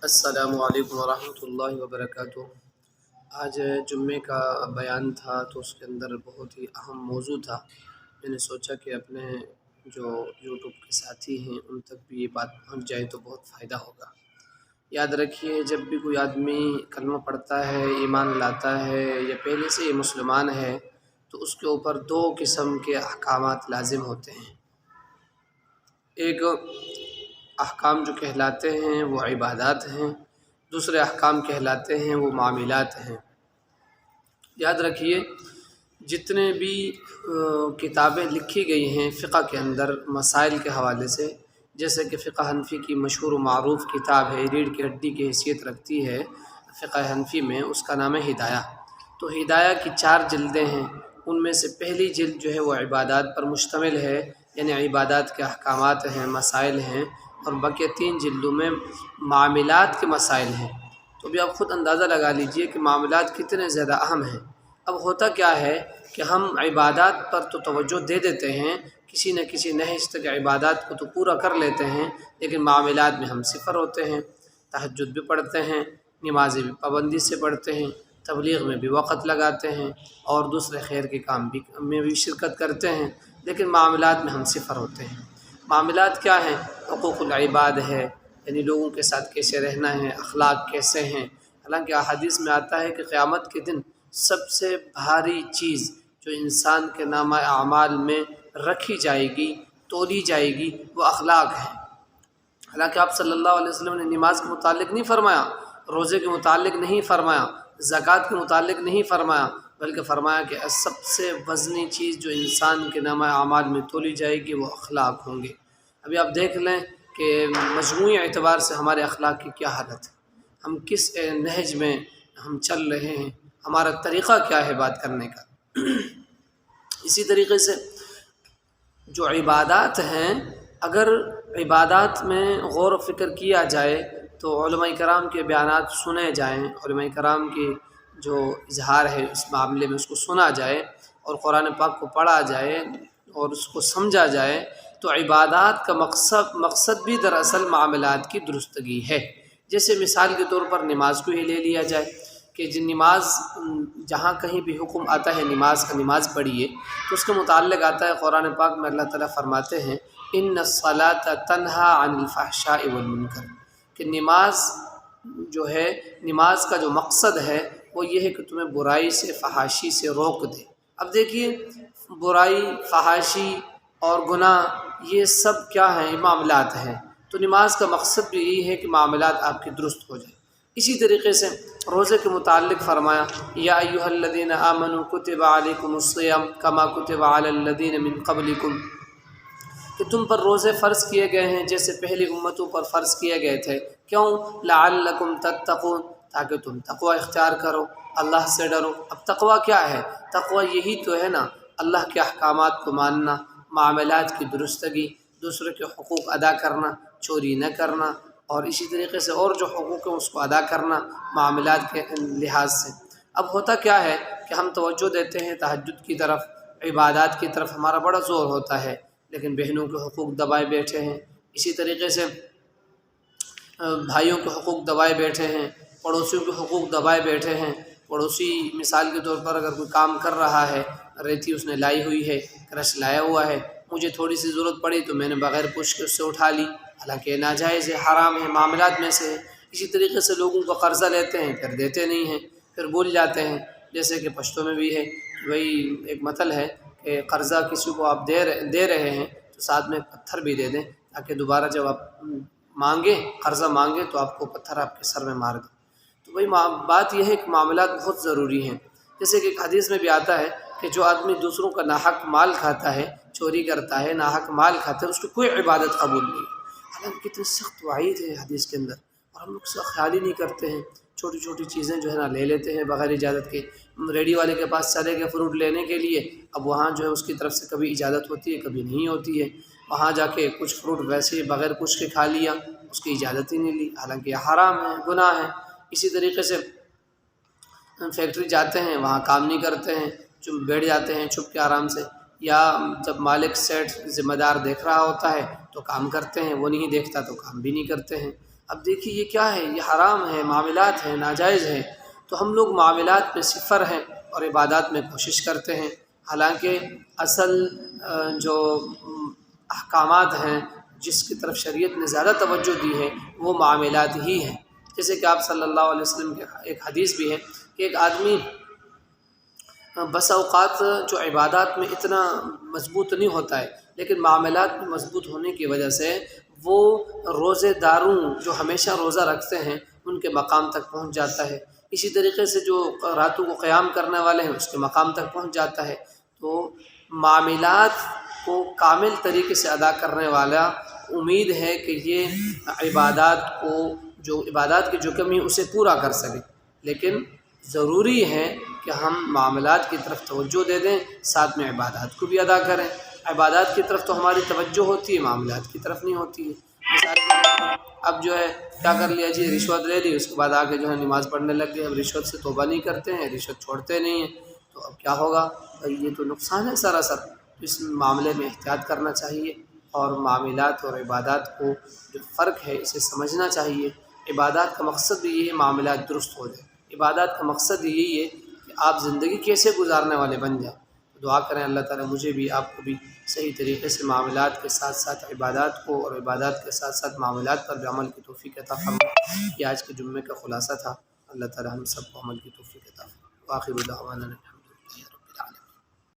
السلام علیکم ورحمۃ اللہ وبرکاتہ۔ آج جمعے کا بیان تھا تو اس کے اندر بہت ہی اہم موضوع تھا۔ میں نے سوچا کہ اپنے جو یوٹیوب کے ساتھی ہیں ان تک بھی یہ بات پہنچ جائے تو بہت فائدہ ہوگا۔ یاد رکھیے، جب بھی کوئی آدمی کلمہ پڑھتا ہے، ایمان لاتا ہے یا پہلے سے یہ مسلمان ہے تو اس کے اوپر دو قسم کے احکامات لازم ہوتے ہیں۔ ایک احکام جو کہلاتے ہیں وہ عبادات ہیں، دوسرے احکام کہلاتے ہیں وہ معاملات ہیں۔ یاد رکھیے، جتنے بھی کتابیں لکھی گئی ہیں فقہ کے اندر مسائل کے حوالے سے، جیسے کہ فقہ حنفی کی مشہور و معروف کتاب ہے، ریڑھ کی ہڈی کی حیثیت رکھتی ہے فقہ حنفی میں، اس کا نام ہے ہدایہ۔ تو ہدایہ کی 4 جلدیں ہیں، ان میں سے پہلی جلد جو ہے وہ عبادات پر مشتمل ہے، یعنی عبادات کے احکامات ہیں، مسائل ہیں، اور باقی 3 جلدوں میں معاملات کے مسائل ہیں۔ تو بھی آپ خود اندازہ لگا لیجئے کہ معاملات کتنے زیادہ اہم ہیں۔ اب ہوتا کیا ہے کہ ہم عبادات پر تو توجہ دے دیتے ہیں، کسی نہ کسی نہج تک عبادات کو تو پورا کر لیتے ہیں، لیکن معاملات میں ہم صفر ہوتے ہیں۔ تہجد بھی پڑھتے ہیں، نمازیں بھی پابندی سے پڑھتے ہیں، تبلیغ میں بھی وقت لگاتے ہیں، اور دوسرے خیر کے کام بھی میں بھی شرکت کرتے ہیں، لیکن معاملات میں ہم صفر ہوتے ہیں۔ معاملات کیا ہیں؟ حقوق العباد ہے، یعنی لوگوں کے ساتھ کیسے رہنا ہے، اخلاق کیسے ہیں۔ حالانکہ احادیث میں آتا ہے کہ قیامت کے دن سب سے بھاری چیز جو انسان کے نامہ اعمال میں رکھی جائے گی، تولی جائے گی، وہ اخلاق ہے۔ حالانکہ آپ صلی اللہ علیہ وسلم نے نماز کے متعلق نہیں فرمایا، روزے کے متعلق نہیں فرمایا، زکوٰۃ کے متعلق نہیں فرمایا، بلکہ فرمایا کہ سب سے وزنی چیز جو انسان کے نامہ اعمال میں تولی جائے گی وہ اخلاق ہوں گے۔ ابھی آپ دیکھ لیں کہ مجموعی اعتبار سے ہمارے اخلاق کی کیا حالت ہے، ہم کس نہج میں ہم چل رہے ہیں، ہمارا طریقہ کیا ہے بات کرنے کا۔ اسی طریقے سے جو عبادات ہیں، اگر عبادات میں غور و فکر کیا جائے تو علماء کرام کے بیانات سنے جائیں، علماء کرام کی جو اظہار ہے اس معاملے میں اس کو سنا جائے، اور قرآن پاک کو پڑھا جائے اور اس کو سمجھا جائے، تو عبادات کا مقصد بھی دراصل معاملات کی درستگی ہے۔ جیسے مثال کے طور پر نماز کو ہی لے لیا جائے کہ نماز جہاں کہیں بھی حکم آتا ہے نماز کا، نماز پڑھیے، تو اس کے متعلق آتا ہے قرآن پاک میں اللہ تعالیٰ فرماتے ہیں ان الصلاۃ تنہی عن الفحشاء والمنکر، کہ نماز جو ہے، نماز کا جو مقصد ہے وہ یہ ہے کہ تمہیں برائی سے، فحاشی سے روک دے۔ اب دیکھیے، برائی، فحاشی اور گناہ یہ سب کیا ہیں؟ معاملات ہیں۔ تو نماز کا مقصد بھی یہی ہے کہ معاملات آپ کی درست ہو جائیں۔ اسی طریقے سے روزے کے متعلق فرمایا یا ایھا الذین آمنوا کتب علیکم الصیام کما کتب علی الذین من قبلکم، کہ تم پر روزے فرض کیے گئے ہیں جیسے پہلی امتوں پر فرض کیے گئے تھے۔ کیوں؟ لعلکم تتقون، تاکہ تم تقوی اختیار کرو، اللہ سے ڈرو۔ اب تقوی کیا ہے؟ تقوی یہی تو ہے نا، اللہ کے احکامات کو ماننا، معاملات کی درستگی، دوسرے کے حقوق ادا کرنا، چوری نہ کرنا، اور اسی طریقے سے اور جو حقوق ہیں اس کو ادا کرنا معاملات کے لحاظ سے۔ اب ہوتا کیا ہے کہ ہم توجہ دیتے ہیں تہجد کی طرف، عبادات کی طرف ہمارا بڑا زور ہوتا ہے، لیکن بہنوں کے حقوق دبائے بیٹھے ہیں، اسی طریقے سے بھائیوں کے حقوق دبائے بیٹھے ہیں، پڑوسیوں کے حقوق دبائے بیٹھے ہیں۔ پڑوسی مثال کے طور پر اگر کوئی کام کر رہا ہے، ریتی اس نے لائی ہوئی ہے، کرش لایا ہوا ہے، مجھے تھوڑی سی ضرورت پڑی تو میں نے بغیر پوچھ کے اس سے اٹھا لی، حالانکہ ناجائز ہے، حرام ہے، معاملات میں سے ہے۔ اسی طریقے سے لوگوں کا قرضہ لیتے ہیں پھر دیتے نہیں ہیں، پھر بھول جاتے ہیں، جیسے کہ پشتوں میں بھی ہے، وہی ایک مثل ہے کہ قرضہ کسی کو آپ دے رہے ہیں تو ساتھ میں پتھر بھی دے دیں، تاکہ دوبارہ جب آپ قرضہ مانگیں تو آپ کو پتھر آپ کے سر میں مار دیں۔ تو وہی بات یہ ہے کہ معاملات بہت ضروری ہیں۔ جیسے کہ ایک حدیث میں بھی آتا ہے کہ جو آدمی دوسروں کا ناحق مال کھاتا ہے، چوری کرتا ہے، ناحق مال کھاتا ہے، اس کی کوئی عبادت قبول نہیں۔ حالانکہ کتنی سخت وعید ہے حدیث کے اندر، اور ہم لوگ اس کا خیال ہی نہیں کرتے ہیں، چھوٹی چھوٹی چیزیں جو ہے نا لے لیتے ہیں بغیر اجازت کے۔ ریڈی والے کے پاس چلے گئے فروٹ لینے کے لیے، اب وہاں جو ہے اس کی طرف سے کبھی اجازت ہوتی ہے کبھی نہیں ہوتی ہے، وہاں جا کے کچھ فروٹ ویسے ہی بغیر پوچھ کے کھا لیا، اس کی اجازت ہی نہیں لی، حالانکہ یہ حرام ہے، گناہ ہے۔ اسی طریقے سے فیکٹری جاتے ہیں، وہاں کام نہیں کرتے ہیں، بیٹھ جاتے ہیں چھپ کے آرام سے، یا جب مالک سیٹ ذمہ دار دیکھ رہا ہوتا ہے تو کام کرتے ہیں، وہ نہیں دیکھتا تو کام بھی نہیں کرتے ہیں۔ اب دیکھیے یہ کیا ہے، یہ حرام ہے، معاملات ہیں، ناجائز ہیں، تو ہم لوگ معاملات میں صفر ہیں اور عبادات میں کوشش کرتے ہیں، حالانکہ اصل جو احکامات ہیں جس کی طرف شریعت نے زیادہ توجہ دی ہے وہ معاملات ہی ہیں۔ جیسے کہ آپ صلی اللہ علیہ وسلم کے ایک حدیث بھی ہے کہ ایک آدمی بس اوقات جو عبادات میں اتنا مضبوط نہیں ہوتا ہے، لیکن معاملات میں مضبوط ہونے کی وجہ سے وہ روزے داروں جو ہمیشہ روزہ رکھتے ہیں ان کے مقام تک پہنچ جاتا ہے، اسی طریقے سے جو راتوں کو قیام کرنے والے ہیں اس کے مقام تک پہنچ جاتا ہے۔ تو معاملات کو کامل طریقے سے ادا کرنے والا امید ہے کہ یہ عبادات کی جو کمی اسے پورا کر سکے، لیکن ضروری ہے کہ ہم معاملات کی طرف توجہ دے دیں، ساتھ میں عبادات کو بھی ادا کریں۔ عبادات کی طرف تو ہماری توجہ ہوتی ہے، معاملات کی طرف نہیں ہوتی ہے۔ مثال کے طور پر اب جو ہے کیا کر لیا جی، رشوت لے لی، اس کے بعد آگے جو ہے نماز پڑھنے لگ گئے، اب رشوت سے توبہ نہیں کرتے ہیں، رشوت چھوڑتے نہیں ہیں، تو اب کیا ہوگا بھائی، یہ تو نقصان ہے سراسر۔ اس معاملے میں احتیاط کرنا چاہیے اور معاملات اور عبادات کو جو فرق ہے اسے سمجھنا چاہیے۔ عبادات کا مقصد بھی یہ ہے معاملات درست ہو جائے، عبادات کا مقصد یہی ہے کہ آپ زندگی کیسے گزارنے والے بن جائیں۔ دعا کریں اللہ تعالیٰ مجھے بھی آپ کو بھی صحیح طریقے سے معاملات کے ساتھ ساتھ عبادات کو اور عبادات کے ساتھ ساتھ معاملات پر بھی عمل کی توفیق عطا فرمائے۔ یہ آج کے جمعے کا خلاصہ تھا۔ اللہ تعالیٰ ہم سب کو عمل کی توفیق عطا فرمائے۔ آخر دعوانا